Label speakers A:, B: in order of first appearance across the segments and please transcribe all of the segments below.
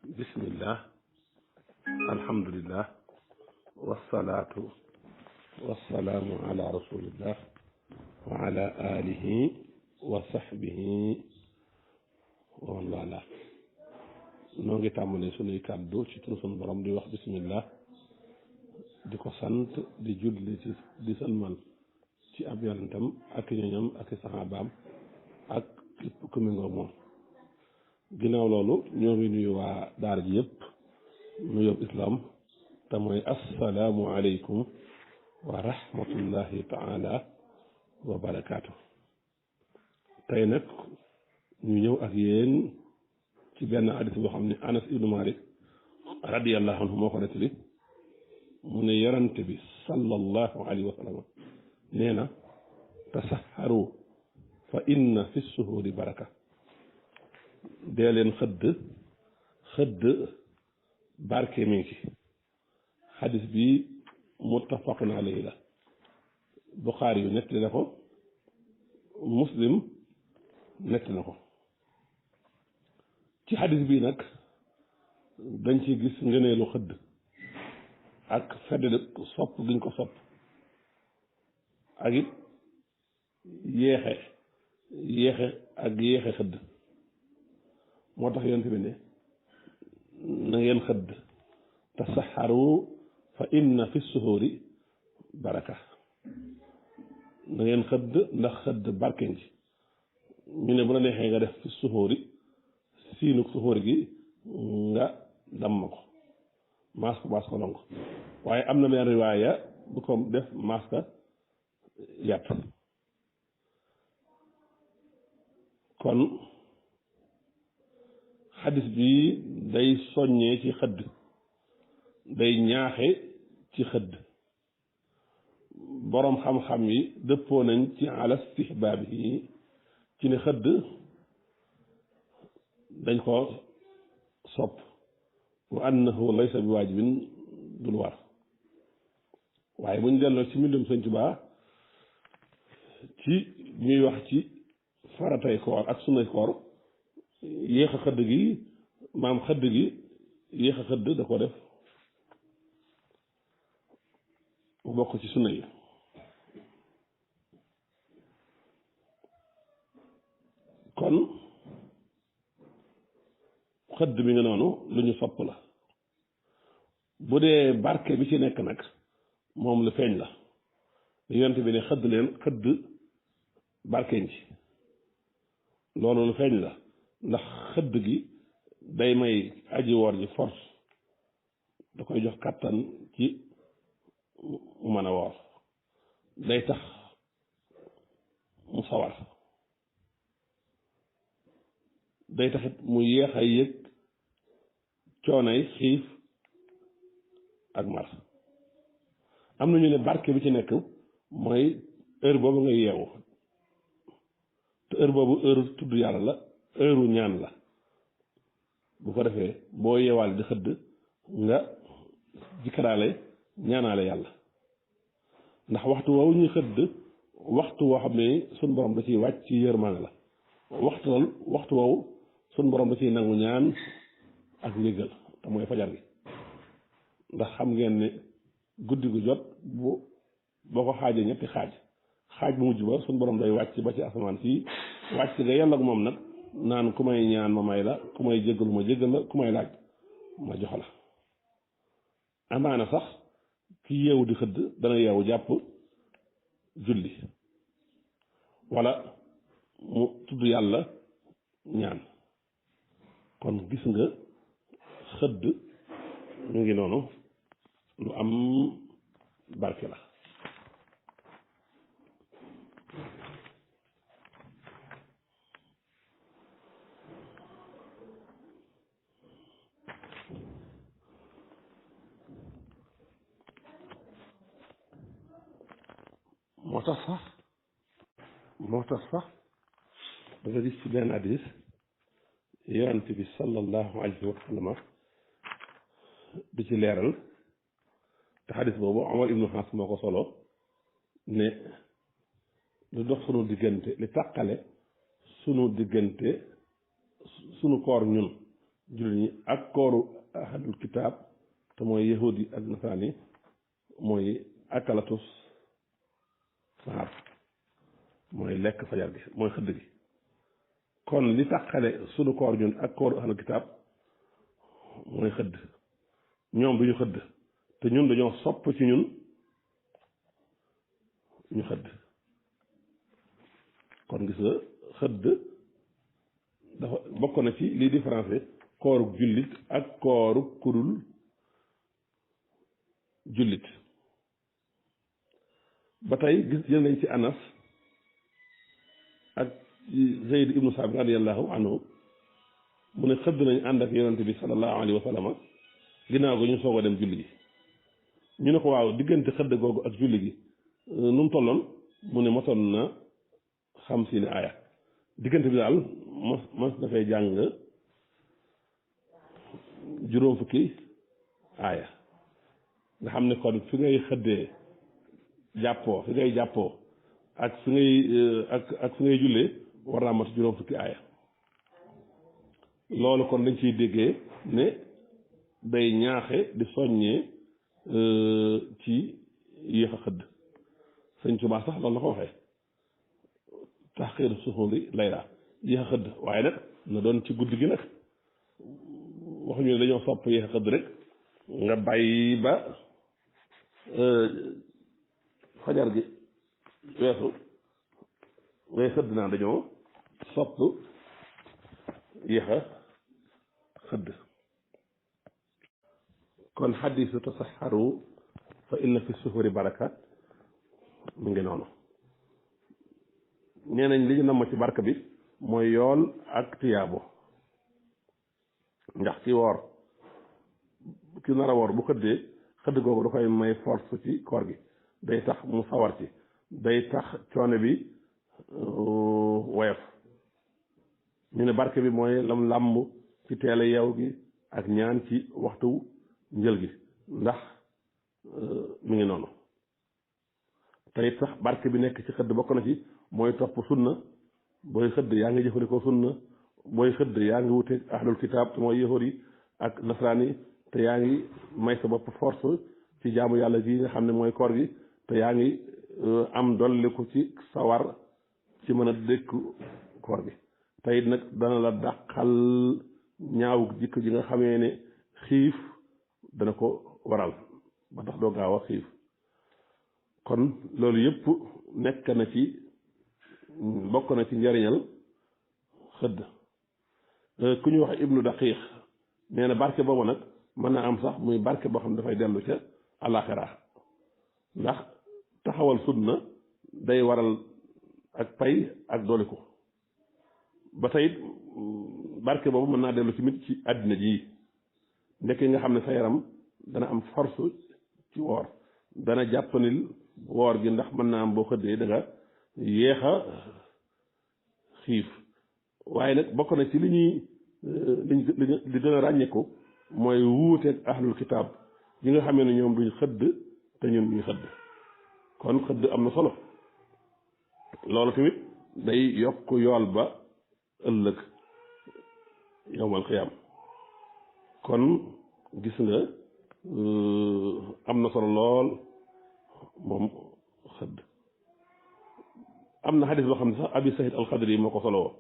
A: bismillah alhamdulillah wasalaatu wasalaamu ala rasulillah wa ala alihi wa sahbihi wa man wala noo ngi tàmbalee sunuy kàddu ci turu sunu borom di wax bismillah di ko sant di julli ci di salman ci ab yonentam ak ñoñam ak saxaabaam ak képp ku mi ngoo moom ginnaaw loolu ñoo ngi nuyu waa daara ji yëpp nuyoo islam te mooy assalaamu aleykum wa rahmatullahi taala wa barakaatu. tey nag ñu ñëw ak yéen ci benn hadis boo xam ne Anas ibnu Malik radiyallahu anhu moo ko nettali mu ne yonent bi sallallahu alayhi wa sallam nee na tasaharu fa inna fi suhuri baraka. dee leen xëdd barke mi ngi ci. xadis bi muttafaqun alayhi la. Buxaari yu nettali na ko, Muslim nettali na ko. ci xadis bi nag dañ ci gis ngëneelu xëdd ak feddali sopp giñ ko sopp ak it yéexe xëdd. moo tax yonent bi ne na ngeen xëdd tasaxaru fa inna fi suhuri baraka. na ngeen xëdd ndax xëdd barke ngi. ñu ne bu la neexee nga def fi suhuri siinuk suhuri gi nga damm ko maas ko lonk waaye am na benn riwaaya bu ko def maas ka yàtt. kon xadis bi day soññee ci xëdd, day ñaaxe ci xëdd. boroom xam-xam yi dëppoo nañ ci ala istihbaab yi ci ne xëdd dañ ko sopp wa annahu laysa bi waajibin dul war. waaye bu ñu delloo ci mbindum Sëñ Tuubaa ci ñuy wax ci faratay koor ak sunnay koor, yéex a xëdd gi maam xëdd gi yéex a xëdd da ko def mu bokk ci sunna yi. kon xëdd bi nga noonu lu ñu sopp la. bu dee barke bi ci nekk nag moom lu feeñ la. li yonent bi ne xëdd leen xëdd barkeñ ci loolu lu feeñ la, ndax xëdd gi day may aji woor ji force, da koy jox kàttan ci mu mën a woor, day tax mu sawar, day taxit mu yéex a yëg coonay xiif ak mar. am na ñu ne barke bi ci nekk mooy heure boobu nga yeewu, te heure boobu heure tudd yàlla la, heure ñaan la. bu ko defee boo yeewaale di xëdd nga jikkaraale ñaanaale yàlla, ndax waxtu woowu ñuy xëdd waxtu woo xam ne suñ borom da ciy wàcc ci yërmaane la. waxtu woowu suñ borom da ciy nangu ñaan ak njëggal, te mooy fajar gi. ndax xam ngeen ne guddi gu jot boo ko xaajee ñetti xaaj bu mujj ba suñ borom day wàcc ba ci asamaan si wàcc nga yàlla ak moom nag naan ku may ñaan ma may la, ku may jéggalu ma jéggal la, ku may laaj ma jox la. amaana sax ki yeewu di xëdd dana yeewu jàpp julli wala mu tudd yàlla ñaan. kon gis nga xëdd mu ngi noonu lu am barke la. moo tax sax da nga gis ci benn hadis yonent bi sallallahu alayhi wa sallam di ci leeral, te hadis boobu Omar ibnu Xaas moo ko solo, ne lu dox sunu diggante, li tàqale sunu diggante sunu koor ñun jullit ñi ak kooru ahlul kitaab te mooy yahud yi ak nasaraan yi mooy akalatus saxaar mooy lekk fajar gi mooy xëdd gi kon li taxale sunu koor ñun ak kooru ahlul kitaab mooy xëdd ñoom duñu xëdd te ñun dañoo sopp ci ñun ñu xëdd kon gis nga xëdd dafa bokk na ci liy différencé kooruk jullit ak kooruk kudul jullit ba tey gis jël nañ ci Anas ak Zayd ibnu Saabit radiyallahu anhu mu ne xëdd nañ ànd ak yonente bi sallallahu alayhi wa sallam ginnaaw ga ñu soog a dem julli gi ñu ne ko waaw diggante xëdd googu ak julli gi nu mu tolloon mu ne motoon na 50 aaya diggante bi daal mas na fay jàng juróom fukki aaya nga xam ne kon fi ngay xëddee jàppoo fi ngay jàppoo ak fi ngay ak fi ngay jullee war naa mat juróom fukki aaya loolu kon dañ ciy déggee ne day ñaaxe di soññee ci yéex a xëdd sëñ Tuubaa sax loolu la ko waxee taxiir suxuli layla yéex a xëdd waaye nag na doon ci guddi gi nag waxuñu ne dañoo sopp yéex a xëdd rek nga bàyyi ba fajar gi weesu ngay xëdd naa dañoo sopp yéex a xëdd kon xadiisu tasaxaru fa inna fi suhuri baraka mu ngi noonu nee nañ li ñu namm ci barke bi mooy yool ak tiyaabo ndax ci woor ki nar a woor bu xëddee xëdd googu da koy may force ci koor gi day tax mu sawar ci day tax coono bi woyof ñu ne barke bi mooy lam làmb ci teel a yeew gi ak ñaan ci waxtu njël gi ndax mi ngi noonu tey sax barke bi nekk ci xëdd bokk na ci mooy topp sunna booy xëdd yaa ngi jëfandikoo sunna booy xëdd yaa ngi wuteeg ahlul kitaab te mooy yahud yi ak nasaraan yi te yaa ngi may sa bopp force ci jaamu yàlla gi nga xam ne mooy koor gi te yaa ngi am dolliku ci sawar ci mën a dékku koor gi te it nag dana la dàqal ñaaw jikko ji nga xamee ne xiif dana ko waral ba tax doo gaaw a xiif kon loolu yëpp nekk na ci bokk na ci njariñal xëdd ku ñu wax ibnu daqiq nee na barke boobu nag mën na am sax muy barke boo xam ne dafay dellu ca àllaaxira ndax taxawal sunna day waral ak pay ak doliku ba tey barke boobu mën naa dellu ci mit ci àddina ji ndekk nga xam ne sa yaram dana am force ci woor dana jàppanil woor gi ndax mën naa am boo xëddee da nga yéex a xiif waaye nag bokk na ci li ñuy li gën a ràññeeku mooy wuuteeg ahlul kitaab yi nga xamee ne ñoom duñ xëdd te ñun ñuy xëdd kon xëdd am na solo loolu tamit day yokk yool ba ëllëg yowmal xiyaam kon gis nga am na solo lool moom xëdd am na xadis boo xam ne sax abi sahid alxadri moo ko soloo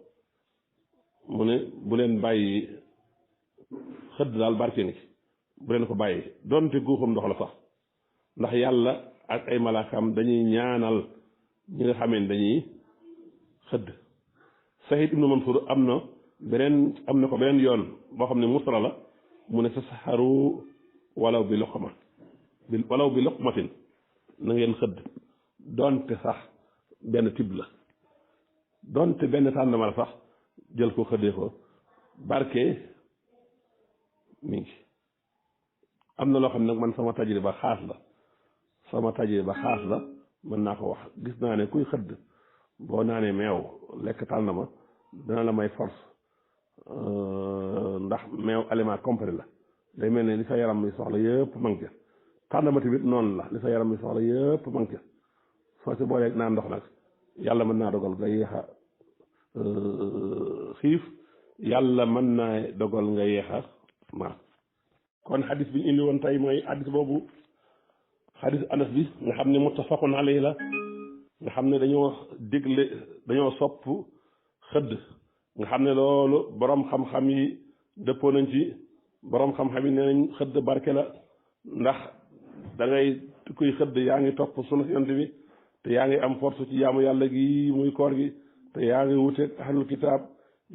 A: mu ne bu leen bàyyi xëdd daal barke ngi ci bu leen ko bàyyi donte guuxam ndox la sax ndax yàlla ak ay malaakaam dañuy ñaanal ñi nga xamee dañuy xëdd sahid ibnu mansur am na ko beneen yoon boo xam ne mursala la mu ne tasaxaru walaw bi luqmatin na ngeen xëdd donte sax benn tibb la donte benn tàndama la sax jël ko xëddee ko barke mi ngi am na loo xam ne nag man sama tajriba xaas la mën naa ko wax gis naa ne kuy xëdd boo naanee meew lekk tàndama dana la may force ndax meew aliment complet la day mel ne li sa yaram mi soxla yëpp manqué tàndama tamit noonu la li sa yaram mi soxla yëpp manqué soo ci booleeg naan ndox nag yàlla mën naa dogal nga yéex a xiif yàlla mën naa dogal nga yeexa mar kon xadis bi ñu indi woon tey mooy xadis boobu xadis anas bi nga xam ne muttafaqun alayhi la nga xam ne dañoo digle dañoo sopp xëdd nga xam ne loolu borom xam-xam yi dëppoo nañ ci borom xam-xam yi nee nañ xëdd barke la ndax da ngay kuy xëdd yaa ngi topp sunu yonent bi te yaa ngi am force ci jaamu yàlla gi muy koor gi te yaa ngi wuteeg ahlul kitaab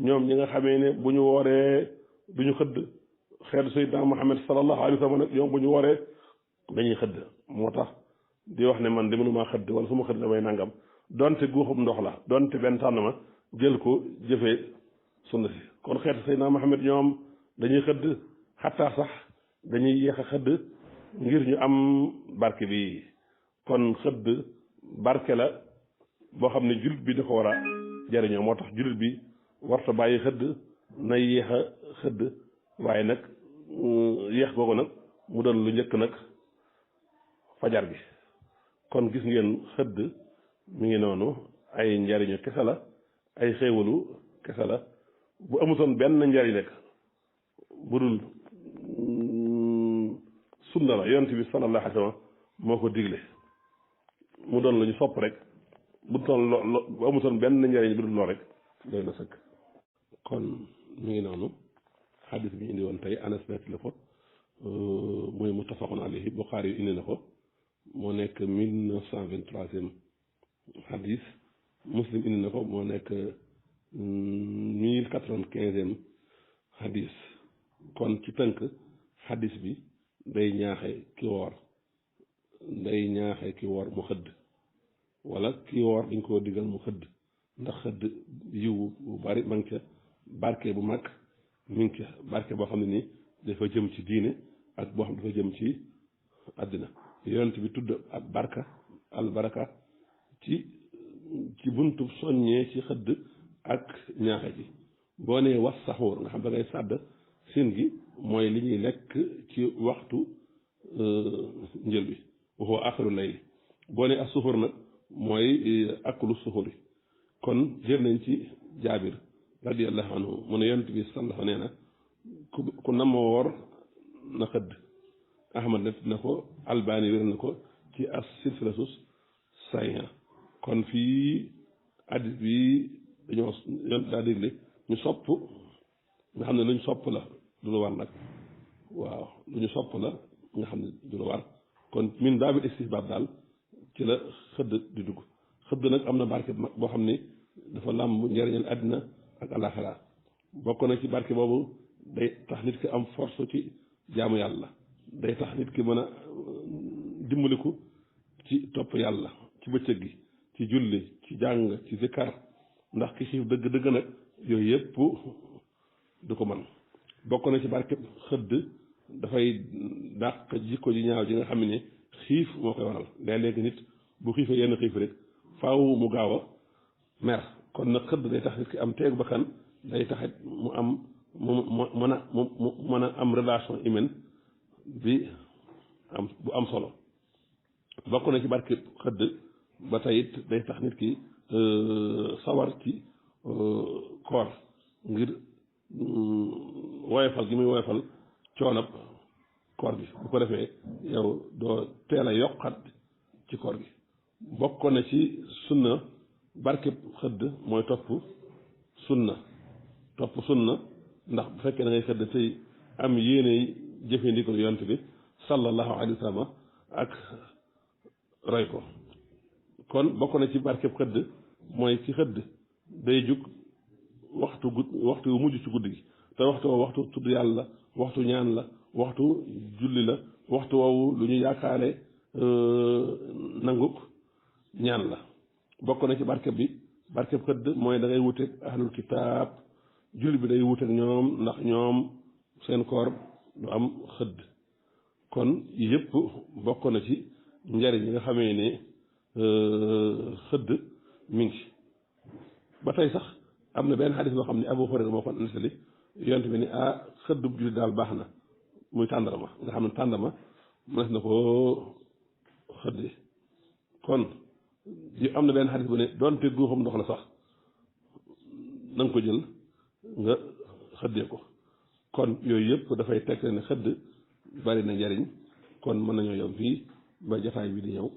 A: ñoom ñi nga xamee ne bu ñu wooree du ñu xëdd xeetu sayyidina Muhammad sallallahu alayhi wa sallam nag ñoom bu ñu wooree dañuy xëdd moo tax di wax ne man de mënumaa xëdd wala su ma xëdd damay nangam donte guuxum ndox la donte benn tànn ma jël ko jëfee sunna si kon xeetu sayyidina Muhammad ñoom dañuy xëdd xataa sax dañuy yéex a xëdd ngir ñu am barke bi kon xëdd barke la boo xam ne jullit bi da ko war a jariñoo moo tax jullit bi warta bàyyi xëdd na yéex a xëdd waaye nag yéex googu nag mu doon lu njëkk nag fajar gi kon gis ngeen xëdd mi ngi noonu ay njariñu kese la ay xéewalu kese la bu amutoon benn njariñ rek bu dul sunna la yonent bi sallallahu alayhi wa sallam moo ko digle mu doon lu ñu sopp rek bu doon bu amutoon benn njariñ bu dul lool rek doy na sëkk kon mi ngi noonu xadis bi ñu indi woon tey Anas nekk la ko muy muttafaqun alayhi Buxaari yu indi na ko moo nekk 1923e xadis Muslim indi na ko moo nekk 1095e xadis kon ci tënk xadis bi day ñaaxe ki woor mu xëdd wala ki woor dañ koo digal mu xëdd ndax xëdd yiw bu bari ma ngi ca barke bu mag mi ngi ca barke boo xam ne nii dafa jëm ci diine ak boo xam ne dafa jëm ci àddina yonent bi tudd ak albaraka ci buntu soññee ci xëdd ak ñaaxe ji boo nee was saxuur nga xam da ngay sàdd sin gi mooy li ñuy lekk ci waxtu njël bi waxoo axiru layli boo nee as suxur nag mooy akulu suxuri kon jël nañ ci jaabir radiyallahu anhu mu ne yonent bi sallallahu nee na ku nama woor na xëdd ahmad net na ko albani wér na ko ci as silsilatus sahiha kon fii hadis bi dañoo yonent daa dégle ñu sopp nga xam ne luñ sopp la du lu war nag waaw lu ñu sopp la nga xam ne du lu war kon min baabil istihbaab daal ci la xëdd di dugg xëdd nag am na barke boo xam ne dafa làmb njariñal àddina ak alaxira bokk na ci barke boobu day tax nit ki am force ci jaamu yàlla day tax nit ki mën a dimbaliku ci topp yàlla ci bëccëg gi ci julli ci jàng ci zikkar ndax ki xiif dëgg-dëgg nag yooyu yëpp du ko man bokk na ci barke xëdd dafay dàq jikko ji ñaaw ji nga xam ne xiif moo koy waral léeg-léegi nit bu xiifee yenn xiif rek faaw mu gaaw a mer kon nag xëdd day tax nit ki am teegu bakkan day taxit mu am mu mën a am relation humaine bi bu am solo bokk na ci barke xëdd ba tey it day tax nit ki sawar ci koor ngir woyofal gi muy woyofal coonab koor gi bu ko defee yow doo teel a yokkat ci koor gi bokk na ci sunna barke xëdd mooy topp sunna ndax bu fekkee da ngay xëdd tey am yéene jëfe ndigal yonent bi sallallahu alayhi wa sallam ak roy ko kon bokk na ci barkeb xëdd mooy ci xëdd day jug waxtu yu mujj ci guddi gi te waxtu tudd yàlla waxtu ñaan la waxtu julli la waxtu woowu lu ñu yaakaare nanguk ñaan la bokk na ci barkeb xëdd mooy da ngay wuteeg ahlul kitaab julli bi day wuteeg ñoom ndax ñoom seen koor du am xëdd kon yëpp bokk na ci njariñ yi nga xamee ne xëdd mi ngi ba tey sax am na benn xadis boo xam ne Abu Hurayra moo ko nettali yonent bi ne xëdd bu julli daal baax na muy tàndarma nga xam ne tàndarma mënees na koo xëdde kon am na benn xadis bu ne doonte guuxam ndox la sax na nga ko jël nga xëddee ko kon yooyu yëpp dafay tekk ne xëdd bari na njariñ kon mën nañoo yem fii ba jotaay bi di ñëw